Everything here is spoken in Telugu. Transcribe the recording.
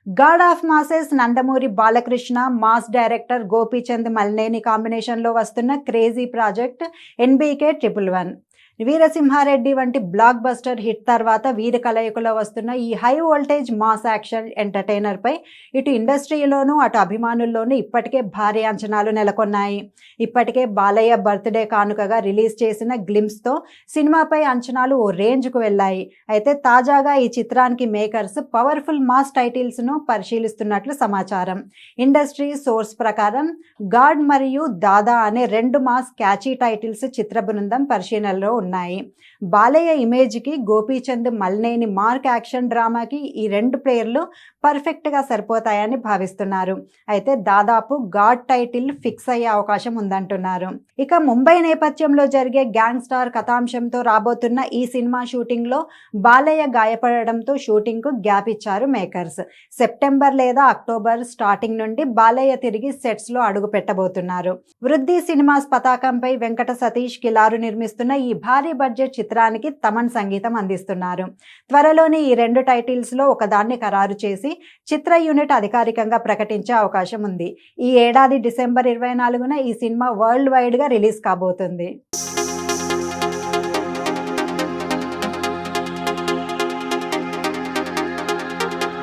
God of masses Nandamuri Balakrishna, mass director Gopichand Malineni కాంబినేషన్లో వస్తున్న క్రేజీ ప్రాజెక్ట్ ఎన్బీకే 111. వీరసింహారెడ్డి వంటి బ్లాక్ బస్టర్ హిట్ తర్వాత వీరి కలయికలో వస్తున్న ఈ హై వోల్టేజ్ మాస్ యాక్షన్ ఎంటర్టైనర్పై ఇటు ఇండస్ట్రీలోనూ అటు అభిమానుల్లోనూ ఇప్పటికే భారీ అంచనాలు నెలకొన్నాయి. ఇప్పటికే బాలయ్య బర్త్డే కానుకగా రిలీజ్ చేసిన గ్లిమ్స్తో సినిమాపై అంచనాలు ఓ రేంజ్కు వెళ్ళాయి. అయితే తాజాగా ఈ చిత్రానికి మేకర్స్ పవర్ఫుల్ మాస్ టైటిల్స్ను పరిశీలిస్తున్నట్లు సమాచారం. ఇండస్ట్రీ సోర్స్ ప్రకారం గాడ్ మరియు దాదా అనే 2 మాస్ క్యాచీ టైటిల్స్ చిత్ర బృందం పరిశీలనలో ఉన్నాయి. బాలయ్య ఇమేజ్కి గోపీచంద్ మల్నేని మార్క్ యాక్షన్ డ్రామాకి ఈ 2 పేర్లు పర్ఫెక్ట్గా సరిపోతాయని భావిస్తున్నారు. అయితే దాదాపు గాడ్ టైటిల్ ఫిక్స్ అయ్యే అవకాశం ఉందంటున్నారు. ఇక ముంబై నేపథ్యంలో జరిగే గ్యాంగ్ స్టార్ కథాంశంతో రాబోతున్న ఈ సినిమా షూటింగ్లో బాలయ్య గాయపడడంతో షూటింగ్కు గ్యాప్ ఇచ్చారు మేకర్స్. సెప్టెంబర్ లేదా అక్టోబర్ స్టార్టింగ్ నుండి బాలయ్య తిరిగి సెట్స్లో అడుగు పెట్టబోతున్నారు. వృద్ధి సినిమాస్ పతాకంపై వెంకట సతీష్ కిలారు నిర్మిస్తున్న ఈ భారీ బడ్జెట్ చిత్రానికి తమన్ సంగీతం అందిస్తున్నారు. త్వరలోనే ఈ 2 టైటిల్స్లో ఒకదాన్ని ఖరారు చేసి చిత్ర యూనిట్ అధికారికంగా ప్రకటించే అవకాశం ఉంది. ఈ ఏడాది డిసెంబర్ 24న ఈ సినిమా వరల్డ్ వైడ్గా రిలీజ్ కాబోతుంది.